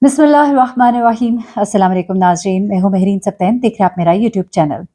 बिस्मिल्लाहिर्रहमानिर्रहीम। अस्सलाम वालेकुम नाज़रीन, मैं हूँ महरीन सब्तैन, देख रहे हैं आप मेरा यूट्यूब चैनल।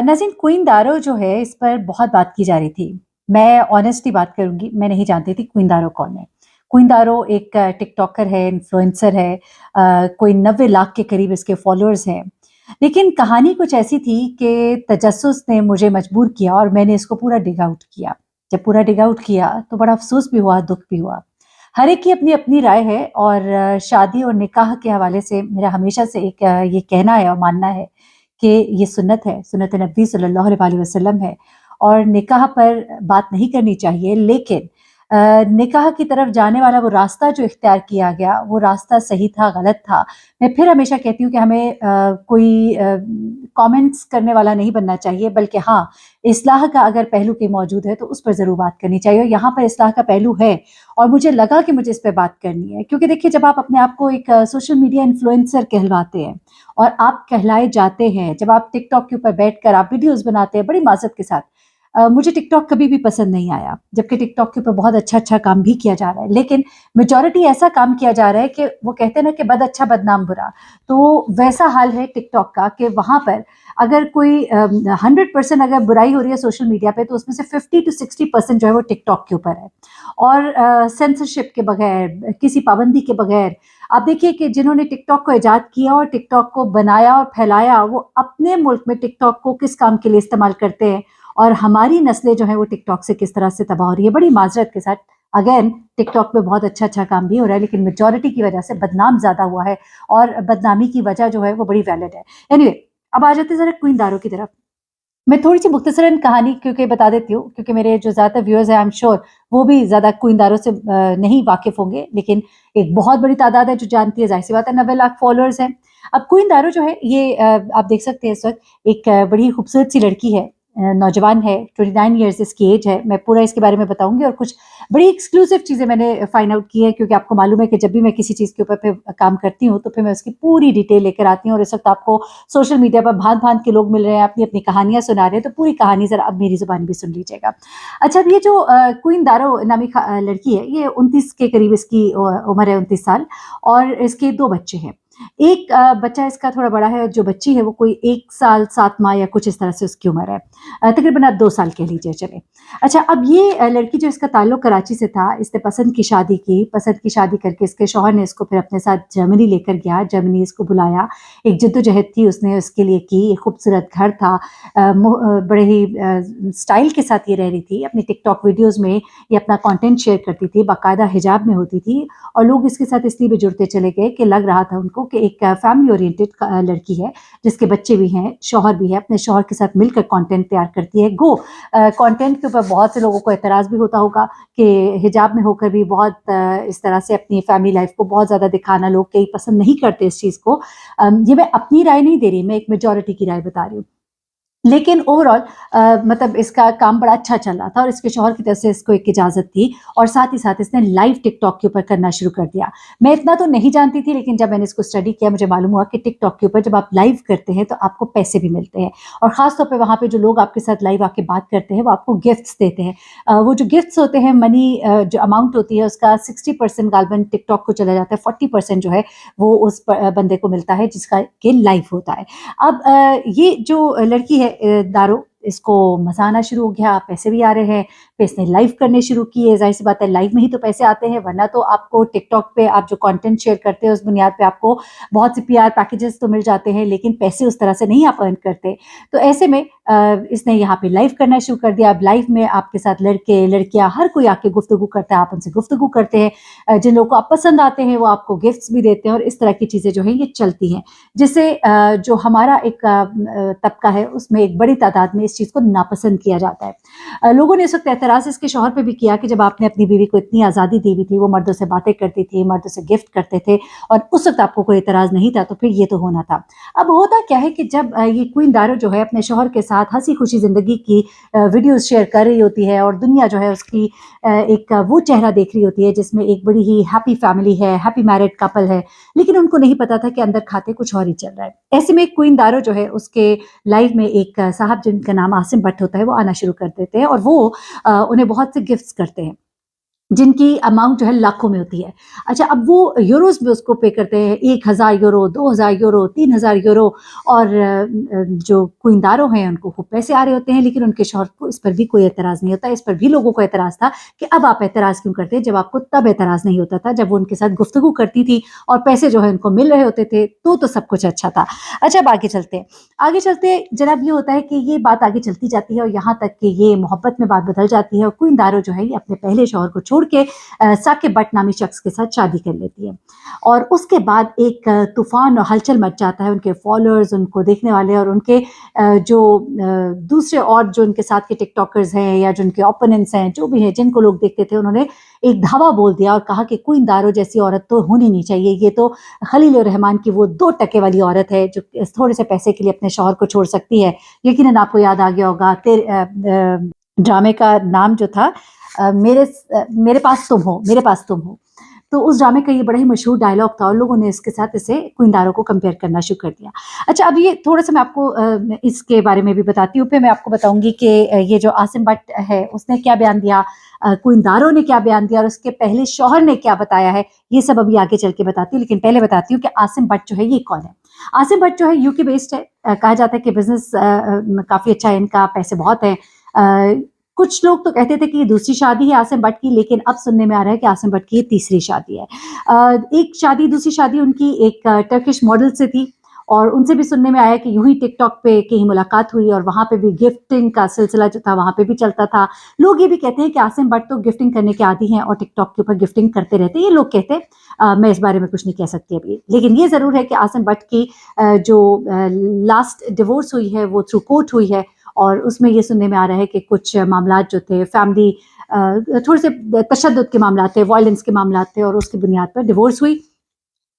नाज़रीन, क्वीन दारो जो है इस पर बहुत बात की जा रही थी। मैं ऑनेस्टली बात करूँगी, मैं नहीं जानती थी क्वीन दारो कौन है। क्वीन दारो एक टिकटॉकर है, इन्फ्लुएंसर है, कोई 90 लाख के करीब इसके फॉलोअर्स हैं। लेकिन कहानी कुछ ऐसी थी कि तजस्सुस ने मुझे मजबूर किया और मैंने इसको पूरा डिग आउट किया। जब पूरा डिग आउट किया तो बड़ा अफ़सोस भी हुआ, दुःख भी हुआ। हर एक की अपनी-अपनी राय है और शादी और निकाह के हवाले से मेरा हमेशा से एक ये कहना है और मानना है कि ये सुन्नत है, सुन्नत नबी सल्लल्लाहु अलैहि वसल्लम है और निकाह पर बात नहीं करनी चाहिए। लेकिन निकाह की तरफ जाने वाला वो रास्ता जो इख्तियार किया गया, वो रास्ता सही था, गलत था। मैं फिर हमेशा कहती हूँ कि हमें कोई कमेंट्स करने वाला नहीं बनना चाहिए, बल्कि हाँ, इस्लाह का अगर पहलू कोई मौजूद है, तो उस पर ज़रूर बात करनी चाहिए और यहाँ पर इस्लाह का पहलू है और मुझे लगा कि मुझे इस पे बात करनी है, क्योंकि देखिए जब आप अपने आप को एक सोशल मीडिया इन्फ्लुएंसर कहलवाते हैं और आप कहलाए जाते हैं, जब आप टिकटॉक के ऊपर बैठकर आप वीडियोज़ बनाते हैं बड़ी माज़रत के साथ। मुझे टिकटॉक कभी भी पसंद नहीं आया, जबकि टिकटॉक के ऊपर बहुत अच्छा-अच्छा काम भी किया जा रहा है, लेकिन मेजॉरिटी ऐसा काम किया जा रहा है कि वो कहते हैं ना कि बद अच्छा बदनाम बुरा। तो वैसा हाल है टिकटॉक का कि वहाँ पर अगर कोई 100% अगर बुराई हो रही है सोशल मीडिया पे, तो उसमें से 50 टू 60% जो है वो टिकटॉक के ऊपर है। और सेंसरशिप के बगैर, किसी पाबंदी के बगैर, आप देखिए कि जिन्होंने टिकटॉक को इजाद किया और टिकटॉक को बनाया और फैलाया, वो अपने मुल्क में टिकटॉक को किस काम के लिए इस्तेमाल करते हैं और हमारी नस्लें जो हैं वो टिकटॉक से किस तरह से तबाह हो रही है। बड़ी माज़रत के साथ अगेन टिकटॉक पे बहुत अच्छा-अच्छा काम भी हो रहा है, लेकिन मेजॉरिटी की वजह से बदनाम ज़्यादा हुआ है और बदनामी की वजह जो है वो बड़ी वैलिड है। एनीवे, अब आ जाते हैं ज़रा क्वीन दारो की तरफ। मैं थोड़ी-सी मुख्तसरन कहानी क्योंकि बता देती हूँ, क्योंकि मेरे जो ज़्यादातर व्यूअर्स हैं आई एम श्योर वो भी ज़्यादा क्वीन दारो से नहीं वाकिफ़ होंगे, लेकिन एक बहुत बड़ी तादाद है जो जानती है, ज़ाहिर-सी बात है 90 लाख फॉलोअर्स हैं। अब क्वीन दारो जो है ये आप देख सकते हैं इस वक़्त एक बड़ी खूबसूरत सी लड़की है, नौजवान है, 29 इयर्स इसकी एज है। मैं पूरा इसके बारे में बताऊँगी और कुछ बड़ी एक्सक्लूसिव चीज़ें मैंने फाइंड आउट की हैं, क्योंकि आपको मालूम है कि जब भी मैं किसी चीज़ के ऊपर पे काम करती हूँ, तो फिर मैं उसकी पूरी डिटेल लेकर आती हूँ और इस वक़्त आपको सोशल मीडिया पर भाँत-भाँत के लोग मिल रहे हैं, अपनी-अपनी कहानियाँ सुना रहे हैं, तो पूरी कहानी ज़रा अब मेरी ज़ुबानी भी सुन लीजिएगा। अच्छा, अब ये जो क्वीन दारो नामी लड़की है, ये 29 के करीब इसकी उम्र है, 29 साल, और इसके 2 बच्चे हैं। एक बच्चा इसका थोड़ा बड़ा है और जो बच्ची है वो कोई 1 साल 7 माह या कुछ इस तरह से उसकी उम्र है। तकरीबन आप 2 साल कह लीजिए चलें। अच्छा, अब ये लड़की जो इसका ताल्लुक कराची से था, इसने पसंद की शादी की, पसंद की शादी करके इसके शौहर ने इसको फिर अपने साथ जर्मनी लेकर गया, जर्मनी इसको बुलाया। एक जद्दोजहद थी उसने उसके लिए की, एक खूबसूरत घर था, बड़े ही स्टाइल के साथ ये रह रही थी, अपनी टिकटॉक वीडियोज़ में ये अपना कंटेंट शेयर करती थी, बाकायदा हिजाब में होती थी और लोग इसके साथ इसलिए भी जुड़ते चले गए कि लग रहा था उनको कि एक फैमिली ओरिएंटेड लड़की है, जिसके बच्चे भी हैं, शौहर भी है, अपने शौहर के साथ मिलकर कंटेंट तैयार करती है। कंटेंट के ऊपर बहुत से लोगों को एतराज़ भी होता होगा कि हिजाब में होकर भी बहुत इस तरह से अपनी फैमिली लाइफ़ को बहुत ज़्यादा दिखाना, लोग कई पसंद नहीं करते इस चीज़ को। ये मैं अपनी राय नहीं दे रही, मैं एक मेजॉरिटी की राय बता रही हूँ। लेकिन ओवरऑल मतलब इसका काम बड़ा अच्छा चल रहा था और इसके शौहर की तरफ से इसको एक इजाज़त थी और साथ ही साथ इसने लाइव टिकटॉक के ऊपर करना शुरू कर दिया। मैं इतना तो नहीं जानती थी, लेकिन जब मैंने इसको स्टडी किया मुझे मालूम हुआ कि टिकटॉक के ऊपर जब आप लाइव करते हैं तो आपको पैसे भी मिलते हैं और ख़ास तौर पे वहाँ पे जो लोग आपके साथ लाइव आके बात करते हैं वो आपको गिफ्ट्स देते हैं। वो जो गिफ्ट्स होते हैं, मनी जो अमाउंट होती है उसका 60% गालबन टिकटॉक को चला जाता है, 40% जो है वो उस बंदे को मिलता है जिसका कि लाइव होता है। अब ये जो लड़की है दारो, इसको मज़ा आना शुरू हो गया, पैसे भी आ रहे हैं, फिर इसने लाइव करने शुरू किए, ज़ाहिर-सी बात है लाइव में ही तो पैसे आते हैं, वरना तो आपको टिकटॉक पे आप जो कंटेंट शेयर करते हैं उस बुनियाद पे आपको बहुत सी पीआर पैकेजेज़ तो मिल जाते हैं, लेकिन पैसे उस तरह से नहीं आप अर्न करते। तो ऐसे में इसने यहाँ पे लाइव करना शुरू कर दिया। अब लाइव में आपके साथ लड़के, लड़कियाँ हर कोई आके गुफ्तगू करता है, आप उनसे गुफ्तगू करते हैं। जिन लोगों को आप पसंद आते हैं वो आपको गिफ्ट्स भी देते हैं और इस तरह की चीज़ें जो हैं ये चलती हैं। जिससे जो हमारा एक तबका है उसमें एक बड़ी तादाद में इस चीज़ को नापसंद किया जाता है। लोगों ने इस वक़्त एतराज़ इसके शौहर पे भी किया कि जब आपने अपनी बीवी को इतनी आज़ादी दी हुई थी, वो मर्दों से बातें करती थी, मर्दों से गिफ्ट करते थे और उस वक़्त आपको कोई एतराज़ नहीं था, तो फिर ये तो होना था। अब होता क्या है कि जब ये क्वीन दारो जो है अपने शौहर के साथ हँसी-खुशी ज़िंदगी की वीडियोज़ शेयर कर रही होती है और दुनिया जो है उसकी एक वो चेहरा देख रही होती है जिसमें एक बड़ी ही हैप्पी फैमिली है, हैप्पी मैरिड कपल है, लेकिन उनको नहीं पता था कि अंदर खाते कुछ और ही चल रहा है। ऐसे में क्वीन दारो जो है उसके लाइव में एक साहब जिनका नाम आसिम भट्ट होता है वो आना शुरू कर देते हैं और वो उन्हें बहुत से गिफ्ट्स करते हैं। जिनकी अमाउंट जो है लाखों में होती है। अच्छा, अब वो यूरोज़ में उसको पे करते हैं, 1000 यूरो, 2000 यूरो, 3000 यूरो, और जो कुइंदारो हैं उनको खूब पैसे आ रहे होते हैं, लेकिन उनके शौहर को इस पर भी कोई एतराज़ नहीं होता। इस पर भी लोगों को एतराज़ था कि अब आप एतराज़ क्यों करते हैं, जब आपको तब एतराज़ नहीं होता था, जब वो उनके साथ गुफ्तगू करती थी और पैसे जो है उनको मिल रहे होते थे, तो सब कुछ अच्छा था। अच्छा, अब आगे चलते हैं। आगे चलते जनाब ये होता है कि ये बात आगे चलती जाती है और यहाँ तक कि ये मोहब्बत में बात बदल जाती है और कुइंदारो जो है ये अपने पहले शौहर को छोड़ के साकिब बट नामी शख्स के साथ शादी कर लेती है। और उसके बाद एक तूफान और हलचल मच जाता है। उनके फॉलोअर्स, उनको देखने वाले और उनके जो दूसरे और जो उनके साथ के टिकटॉकर्स हैं या जो उनके ओपोनेंट्स हैं, जो भी हैं जिनको लोग देखते थे, उन्होंने एक धावा बोल दिया और कहा कि कुइंदारो जैसी औरत तो होनी नहीं चाहिए, ये तो खलील उर रहमान की वो 2% वाली औरत है जो थोड़े से पैसे के लिए अपने शौहर को छोड़ सकती है। यकीनन आपको याद आ गया होगा ड्रामे का नाम जो था, मेरे पास तुम हो, मेरे पास तुम हो। तो उस ड्रामे का ये बड़ा ही मशहूर डायलॉग था और लोगों ने इसके साथ इसे कुइंदारो को कंपेयर करना शुरू कर दिया। अच्छा, अब ये थोड़ा-सा मैं आपको इसके बारे में भी बताती हूँ, फिर मैं आपको बताऊँगी कि ये जो आसिम भट्ट है, उसने क्या बयान दिया, कुइंदारो ने क्या बयान दिया और उसके पहले शौहर ने क्या बताया है, ये सब अभी आगे चल के बताती हूँ। लेकिन पहले बताती हूँ कि आसिम भट्ट जो है ये कौन है? आसिम भट्ट जो है यूके बेस्ड है। कहा जाता है कि बिज़नेस काफ़ी अच्छा है इनका, पैसे बहुत हैं। कुछ लोग तो कहते थे कि ये दूसरी शादी है आसिम भट्ट की, लेकिन अब सुनने में आ रहा है कि आसिम भट्ट की ये तीसरी शादी है। एक शादी, दूसरी शादी उनकी एक टर्किश मॉडल से थी और उनसे भी सुनने में आया कि यूं ही टिकटॉक पे कहीं मुलाकात हुई और वहाँ पे भी गिफ्टिंग का सिलसिला जो था वहाँ पे भी चलता था। लोग ये भी कहते हैं कि आसिम भट्ट तो गिफ्टिंग करने के आदी हैं और टिकटॉक के ऊपर गिफ्टिंग करते रहते हैं, ये लोग कहते हैं। मैं इस बारे में कुछ नहीं कह सकती अभी, लेकिन ये ज़रूर है कि आसिम भट्ट की जो लास्ट डिवोर्स हुई है वो थ्रू कोर्ट हुई है और उसमें ये सुनने में आ रहा है कि कुछ मामलात जो थे फैमिली, थोड़े से तशद्दुद के मामलात थे, वायलेंस के मामलात थे और उसकी बुनियाद पर डिवोर्स हुई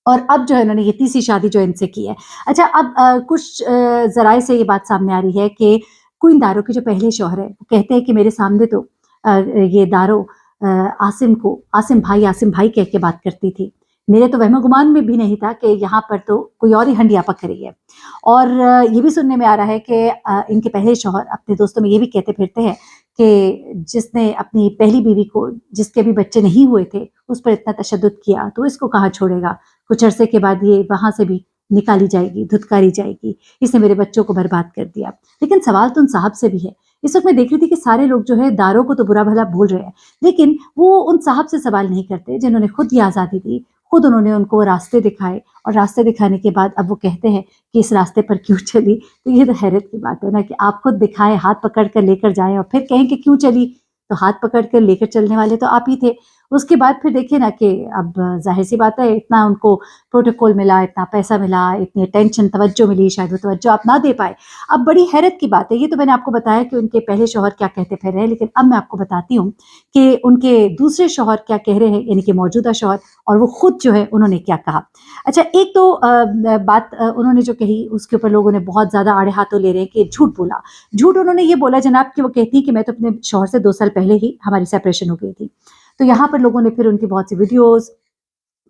और अब जो है उन्होंने ये तीसरी शादी जो इनसे की है। अच्छा, अब कुछ ज़राए से ये बात सामने आ रही है कि कुइंदारो के जो पहले शौहर है, वो कहते हैं कि मेरे सामने तो ये दारो आसिम भाई कह के बात करती थी। मेरे तो वहमो-गुमान में भी नहीं था कि यहाँ पर तो कोई और ही हंडिया पक रही है। और ये भी सुनने में आ रहा है कि इनके पहले शौहर अपने दोस्तों में ये भी कहते फिरते हैं कि जिसने अपनी पहली बीवी को, जिसके भी बच्चे नहीं हुए थे, उस पर इतना तशद्दुद किया, तो इसको कहाँ छोड़ेगा? कुछ अरसे के बाद ये वहाँ से भी निकाली जाएगी, धुतकारी जाएगी। इसने मेरे बच्चों को बर्बाद कर दिया। लेकिन सवाल तो उन साहब से भी है। इस वक़्त मैं देख रही थी कि सारे लोग जो है दारों को तो बुरा-भला बोल रहे हैं, लेकिन वो उन साहब से सवाल नहीं करते जिन्होंने खुद ये आज़ादी दी, खुद उन्होंने उनको रास्ते दिखाए और रास्ते दिखाने के बाद अब वो कहते हैं कि इस रास्ते पर क्यों चली? तो ये तो हैरत की बात है ना कि आप खुद दिखाएँ, हाथ पकड़ कर लेकर जाएँ और फिर कहें कि क्यों चली? तो हाथ पकड़ कर लेकर चलने वाले तो आप ही थे। उसके बाद फिर देखिए ना कि अब ज़ाहिर-सी बात है, इतना उनको प्रोटोकॉल मिला, इतना पैसा मिला, इतनी अटेंशन, तवज्जो मिली, शायद वो तवज्जो आप ना दे पाए। अब बड़ी हैरत की बात है, ये तो मैंने आपको बताया कि उनके पहले शौहर क्या कहते फिर रहे हैं, लेकिन अब मैं आपको बताती हूँ कि उनके दूसरे शौहर क्या कह रहे हैं, यानी कि मौजूदा शौहर, और वो खुद जो है उन्होंने क्या कहा। अच्छा, एक तो बात उन्होंने जो कही उसके ऊपर लोगों ने बहुत ज़्यादा आड़े हाथों ले रहे हैं कि झूठ बोला। झूठ उन्होंने ये बोला जनाब कि वो कहती हैं कि मैं तो अपने शौहर से 2 साल पहले ही हमारी सेपरेशन हो गई थी। तो यहाँ पर लोगों ने फिर उनकी बहुत सी वीडियोज़,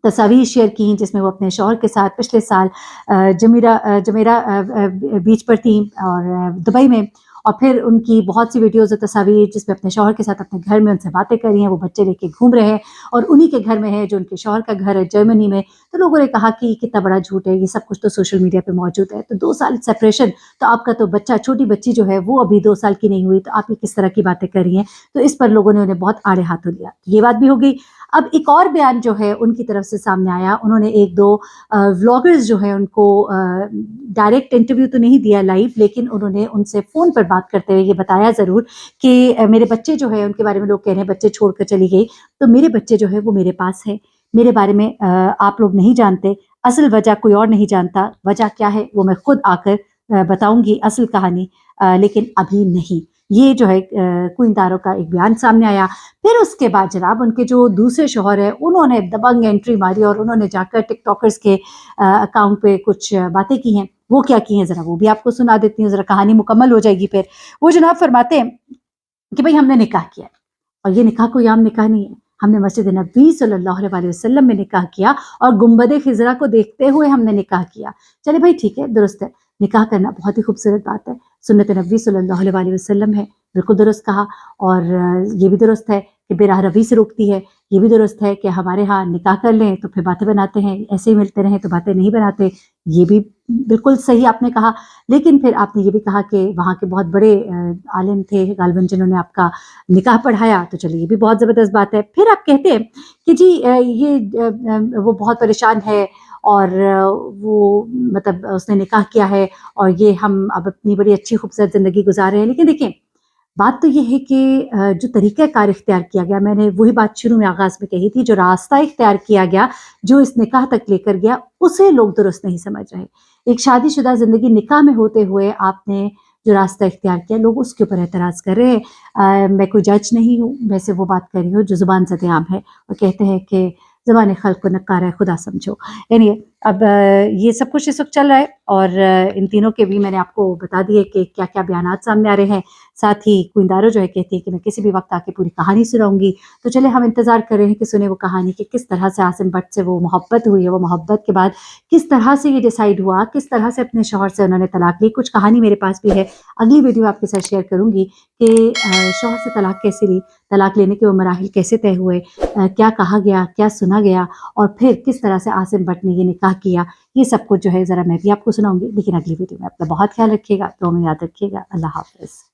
तस्वीर शेयर की जिसमें वो अपने शौहर के साथ पिछले साल जमेरा बीच पर थी और दुबई में, और फिर उनकी बहुत सी वीडियोज़ और तस्वीर जिसमें अपने शौहर के साथ अपने घर में उनसे बातें कर रही हैं, वो बच्चे लेके घूम रहे हैं और उन्हीं के घर में है जो उनके शौहर का घर है जर्मनी में। तो लोगों ने कहा कि कितना बड़ा झूठ है, ये सब कुछ तो सोशल मीडिया पे मौजूद है। तो 2 साल सेपरेशन, तो आपका तो बच्चा, छोटी बच्ची जो है वो अभी 2 साल की नहीं हुई, तो आप ये किस तरह की बातें कर रही हैं? तो इस पर लोगों ने उन्हें बहुत आड़े हाथों लिया। ये बात भी हो गई। अब एक और बयान जो है उनकी तरफ से सामने आया। उन्होंने 1-2 व्लॉगर्स जो हैं उनको डायरेक्ट इंटरव्यू तो नहीं दिया लाइव, लेकिन उन्होंने उनसे फ़ोन पर बात करते हुए ये बताया ज़रूर कि मेरे बच्चे जो हैं उनके बारे में लोग कह रहे हैं बच्चे छोड़कर चली गई, तो मेरे बच्चे जो है वो मेरे पास है। मेरे बारे में आप लोग नहीं जानते, असल वजह कोई और नहीं जानता, वजह क्या है वो मैं खुद आकर बताऊँगी असल कहानी, लेकिन अभी नहीं। ये जो है कुइंतारो का एक बयान सामने आया। फिर उसके बाद जनाब उनके जो दूसरे शौहर हैं उन्होंने दबंग एंट्री मारी और उन्होंने जाकर टिकटॉकर्स के अकाउंट पे कुछ बातें की हैं। वो क्या की हैं ज़रा वो भी आपको सुना देती हूँ, ज़रा कहानी मुकम्मल हो जाएगी फिर। वो जनाब फरमाते हैं कि भई हमने निकाह किया है और ये निकाह कोई आम निकाह नहीं है। हमने मस्जिद नबी सल्लल्लाहु अलैहि वसल्लम में निकाह किया और गुंबद खिज़रा को देखते हुए हमने निकाह किया। चले भाई ठीक है, दुरुस्त है। निकाह करना बहुत ही खूबसूरत बात है। सुन्नत नबी सल्लल्लाहु अलैहि वसल्लम है, बिल्कुल दुरुस्त कहा। और ये भी दुरुस्त है कि बेराह रवी से रोकती है। ये भी दुरुस्त है कि हमारे यहाँ निकाह कर लें तो फिर बातें बनाते हैं, ऐसे ही मिलते रहें तो बातें नहीं बनाते, ये भी बिल्कुल सही आपने कहा। लेकिन फिर आपने ये भी कहा कि वहाँ के बहुत बड़े आलिम थे गालिबन जिन्होंने आपका निकाह पढ़ाया, तो चलिए ये भी बहुत ज़बरदस्त बात है। फिर आप कहते हैं कि जी वो बहुत परेशान है और वो मतलब उसने निकाह किया है और ये हम अब अपनी बड़ी अच्छी खूबसूरत ज़िंदगी गुज़ार रहे हैं। लेकिन देखिए, बात तो ये है कि जो तरीक़ाकार इख्तियार किया गया, मैंने वही बात शुरू में आगाज़ में कही थी, जो रास्ता इख्तियार किया गया, जो इस निकाह तक लेकर गया, उसे लोग दुरुस्त नहीं समझ रहे। एक शादीशुदा ज़िंदगी निकाह में होते हुए आपने जो रास्ता इख्तियार किया, लोग उसके ऊपर एतराज़ कर रहे हैं। मैं कोई जज नहीं हूँ, वैसे वो बात कर रही हूँ जो ज़ुबान ज़द-ए-आम है और कहते हैं कि ज़बान ख़ल्क़ को नक्कार है, खुदा समझो। एनीवे, अब ये सब कुछ इस वक़्त चल रहा है और इन तीनों के भी मैंने आपको बता दिए कि क्या-क्या बयानात सामने आ रहे हैं। साथ ही क्वीन दारो जो है कहती है कि मैं किसी भी वक़्त आके पूरी कहानी सुनाऊँगी। तो चलिए हम इंतज़ार कर रहे हैं कि सुने वो कहानी कि किस तरह से आसिम भट्ट से वो मोहब्बत हुई है, वो मोहब्बत के बाद किस तरह से ये डिसाइड हुआ, किस तरह से अपने शौहर से उन्होंने तलाक ली। कुछ कहानी मेरे पास भी है, अगली वीडियो आपके साथ शेयर करूँगी कि शौहर से तलाक कैसे ली, तलाक लेने के वो मराहिल कैसे तय हुए, क्या कहा गया, क्या सुना गया और फिर किस तरह से आसिम भट्ट ने ये निकाह किया। ये सब कुछ जो है ज़रा मैं भी आपको सुनाऊँगी, लेकिन अगली वीडियो में। अपना बहुत ख्याल रखिएगा, दुआ में याद रखिएगा। अल्लाह हाफ़िज़।